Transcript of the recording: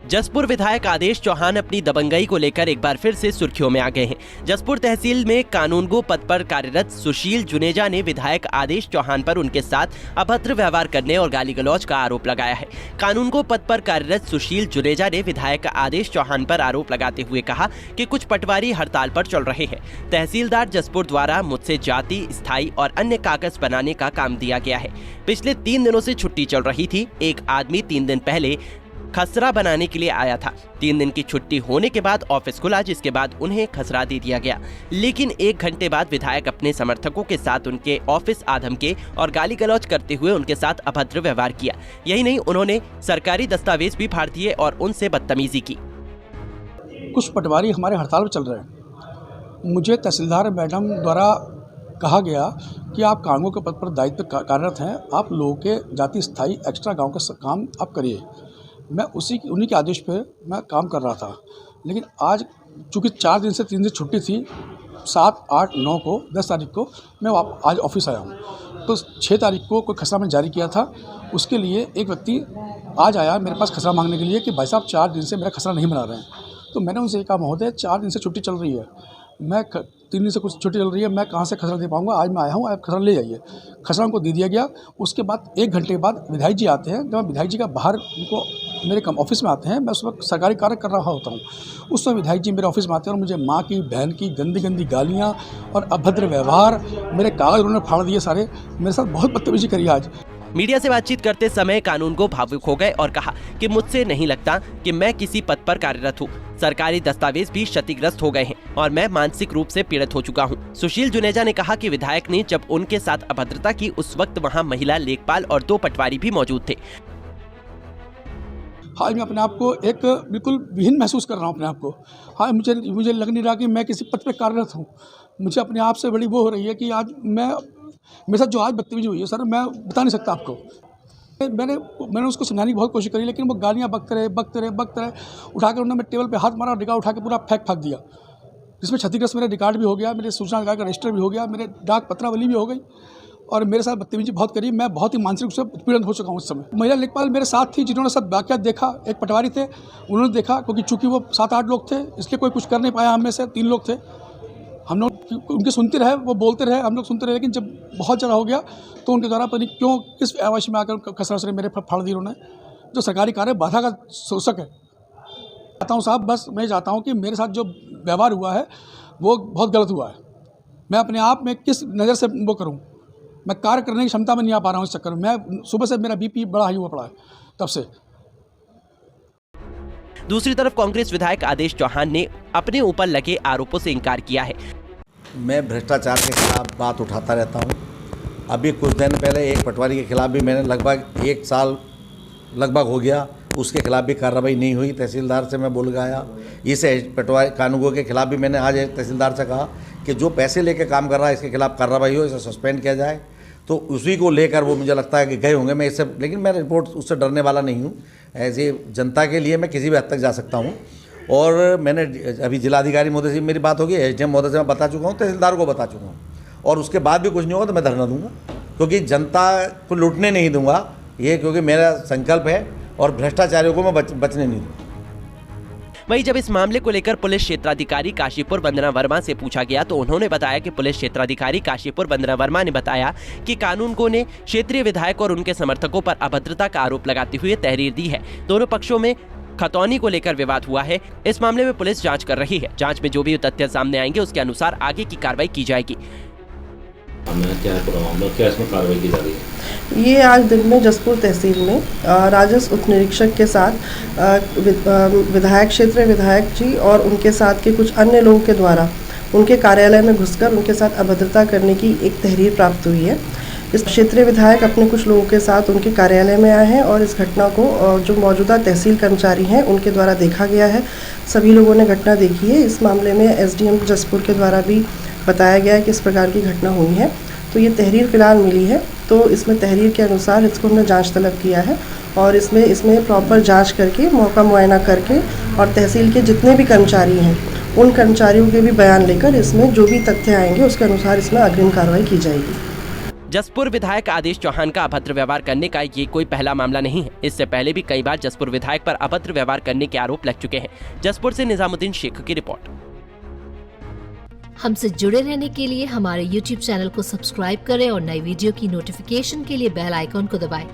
जसपुर विधायक आदेश चौहान अपनी दबंगई को लेकर एक बार फिर से सुर्खियों में आ गए हैं। जसपुर तहसील में कानूनगो पद पर कार्यरत सुशील जुनेजा ने विधायक आदेश चौहान पर उनके साथ अभद्र व्यवहार करने और गाली गलौज का आरोप लगाया है। कानूनगो पद पर कार्यरत सुशील जुनेजा ने विधायक आदेश चौहान पर आरोप लगाते हुए कहा कि कुछ पटवारी हड़ताल पर चल रहे हैं। तहसीलदार जसपुर द्वारा मुझसे जाति, स्थायी और अन्य कागज बनाने का काम दिया गया है। पिछले 3 दिनों से छुट्टी चल रही थी। एक आदमी 3 दिन पहले खसरा बनाने के लिए आया था। 3 दिन की छुट्टी होने के बाद ऑफिस खुला, जिसके बाद उन्हें खसरा दे दिया गया। लेकिन 1 घंटे बाद विधायक अपने समर्थकों के साथ उनके ऑफिस आधम के और गाली गलौज करते हुए उनके साथ अभद्र व्यवहार किया। यही नहीं, उन्होंने सरकारी दस्तावेज भी फाड़ दिए और उनसे बदतमीजी की। कुछ पटवारी हमारे हड़ताल पर चल रहे हैं। मुझे तहसीलदार मैडम द्वारा कहा गया कि आप कानूनगो के पद पर दायित्व कार्यरत हैं, आप लोगों के जाति स्थायी एक्स्ट्रा गांव का काम आप करिए। मैं उन्हीं के आदेश पे मैं काम कर रहा था। लेकिन आज चूँकि 4 दिन से 3 दिन छुट्टी थी, 7, 8, 9 को 10 तारीख को मैं आज ऑफिस आया हूँ। तो 6 तारीख को कोई खसरा मैंने जारी किया था। उसके लिए एक व्यक्ति आज आया मेरे पास खसरा मांगने के लिए कि भाई साहब 4 दिन से मेरा खसरा नहीं बना रहे हैं। तो मैंने उनसे कहा, महोदय 4 दिन से छुट्टी चल रही है, मैं 3 दिन से कुछ छुट्टी चल रही है, मैं कहाँ से खसरा दे पाऊँगा। आज मैं आया हूँ, आप खसरा ले जाइए। खसरा उनको दे दिया गया। उसके बाद 1 घंटे के बाद विधायक जी आते हैं। जब विधायक जी का बाहर उनको मेरे ऑफिस में आते हैं, मैं उस वक्त सरकारी कार्य कर रहा होता हूँ। उस समय विधायक जी मेरे ऑफिस में आते हैं और मुझे माँ की, बहन की गंदी गंदी गालियाँ और अभद्र व्यवहार, मेरे कागज उन्होंने फाड़ दिए सारे। मेरे साथ बहुत बदतमीजी करी आज। मीडिया से बातचीत करते समय कानूनगो भावुक हो गए और कहा कि मुझसे नहीं लगता कि मैं किसी पद पर कार्यरत हूँ। सरकारी दस्तावेज भी क्षतिग्रस्त हो गए हैं और मैं मानसिक रूप से पीड़ित हो चुका हूँ। सुशील जुनेजा ने कहा कि विधायक ने जब उनके साथ अभद्रता की, उस वक्त वहाँ महिला लेखपाल और 2 पटवारी भी मौजूद थे। हाँ, मैं अपने आप को एक बिल्कुल विहीन महसूस कर रहा हूँ अपने आप को। हाँ, मुझे लग नहीं रहा कि मैं किसी पद पर कार्यरत हूँ। मुझे अपने आप से बड़ी वो हो रही है कि आज मेरे साथ जो आज बदतमीजी हुई है सर, मैं बता नहीं सकता आपको। मैंने उसको समझाने की बहुत कोशिश करी, लेकिन वो गालियाँ बकते रहे। उठा कर उन्होंने टेबल पे हाथ मारा और रिकॉर्ड उठा के पूरा फेंक दिया, जिसमें क्षतिग्रस्त मेरा रिकॉर्ड भी हो गया, मेरे सूचना अधिकार का रजिस्टर भी हो गया, मेरे डाक पत्रावली भी हो गई और मेरे साथ बदतमीजी बहुत करी। मैं बहुत ही मानसिक रूप से उत्पीड़न हो चुका हूँ उस समय। महिला लेखपाल मेरे साथ थी, जिन्होंने सब वाक़यात देखा। एक पटवारी थे, उन्होंने देखा, क्योंकि चूँकि वो 7-8 लोग थे, इसलिए कोई कुछ कर नहीं पाया। हम में से 3 लोग थे। हम लोग उनके सुनते रहे, वो बोलते रहे, हम लोग सुनते रहे। लेकिन जब बहुत ज़्यादा हो गया तो उनके द्वारा पता नहीं क्यों, किस आवाज़ में आकर खसरा मेरे फाड़ दी उन्होंने, जो सरकारी कार्य बाधा का शोषक है। चाहता हूँ साहब, बस मैं चाहता हूँ कि मेरे साथ जो व्यवहार हुआ है वो बहुत गलत हुआ है। मैं अपने आप में किस नज़र से वो करूँ, मैं कार्य करने की क्षमता में नहीं आ पा रहा हूँ इस चक्कर में। मैं सुबह से मेरा BP बड़ा हाई हुआ पड़ा है तब से। दूसरी तरफ कांग्रेस विधायक आदेश चौहान ने अपने ऊपर लगे आरोपों से इनकार किया है। मैं भ्रष्टाचार के खिलाफ बात उठाता रहता हूँ। अभी कुछ दिन पहले एक पटवारी के खिलाफ भी मैंने लगभग 1 साल हो गया, उसके खिलाफ भी कार्रवाई नहीं हुई। तहसीलदार से मैं बोल गया। इस पटवारी कानूनगो के खिलाफ भी मैंने आज तहसीलदार से कहा कि जो पैसे लेकर काम कर रहा है, इसके खिलाफ कार्रवाई हो, इसे सस्पेंड किया जाए। तो उसी को लेकर वो मुझे लगता है कि गए होंगे। मैं इससे, लेकिन मैं रिपोर्ट उससे डरने वाला नहीं हूँ। ऐसे जनता के लिए मैं किसी भी हद तक जा सकता हूँ। और मैंने अभी जिलाधिकारी महोदय से मेरी बात होगी, SDM महोदय से मैं बता चुका हूँ, तहसीलदार को बता चुका हूँ। और उसके बाद भी कुछ नहीं होगा तो मैं धरना दूंगा, क्योंकि जनता को लूटने नहीं दूंगा ये, क्योंकि मेरा संकल्प है और भ्रष्टाचारियों को मैं बचने नहीं दूँगा। वहीं जब इस मामले को लेकर पुलिस क्षेत्राधिकारी काशीपुर वंदना वर्मा से पूछा गया तो उन्होंने बताया कि पुलिस क्षेत्राधिकारी काशीपुर वंदना वर्मा ने बताया कि कानूनगो ने क्षेत्रीय विधायक और उनके समर्थकों पर अभद्रता का आरोप लगाते हुए तहरीर दी है। दोनों पक्षों में खतौनी को लेकर विवाद हुआ है। इस मामले में पुलिस जांच कर रही है। जांच में जो भी तथ्य सामने आएंगे उसके अनुसार आगे की कार्रवाई की जाएगी। क्या इसमें कार्रवाई की जा रही है? ये आज दिन में जसपुर तहसील में राजस्व उप निरीक्षक के साथ विधायक, क्षेत्रीय विधायक जी और उनके साथ के कुछ अन्य लोगों के द्वारा उनके कार्यालय में घुसकर उनके साथ अभद्रता करने की एक तहरीर प्राप्त हुई है। इस क्षेत्रीय विधायक अपने कुछ लोगों के साथ उनके कार्यालय में आए हैं और इस घटना को जो मौजूदा तहसील कर्मचारी हैं उनके द्वारा देखा गया है। सभी लोगों ने घटना देखी है। इस मामले में SDM जसपुर के द्वारा भी बताया गया है कि इस प्रकार की घटना हुई है। तो ये तहरीर फ़िलहाल मिली है, तो इसमें तहरीर के अनुसार इसको हमने जांच तलब किया है और इसमें प्रॉपर जांच करके, मौका मुआयना करके और तहसील के जितने भी कर्मचारी हैं उन कर्मचारियों के भी बयान लेकर इसमें जो भी तथ्य आएंगे उसके अनुसार इसमें अग्रिम कार्रवाई की जाएगी। जसपुर विधायक आदेश चौहान का अभद्र व्यवहार करने का ये कोई पहला मामला नहीं है। इससे पहले भी कई बार जसपुर विधायक पर अभद्र व्यवहार करने के आरोप लग चुके हैं। जसपुर से निजामुद्दीन शेख की रिपोर्ट। हमसे जुड़े रहने के लिए हमारे YouTube चैनल को सब्सक्राइब करें और नई वीडियो की नोटिफिकेशन के लिए बेल आइकॉन को दबाएं।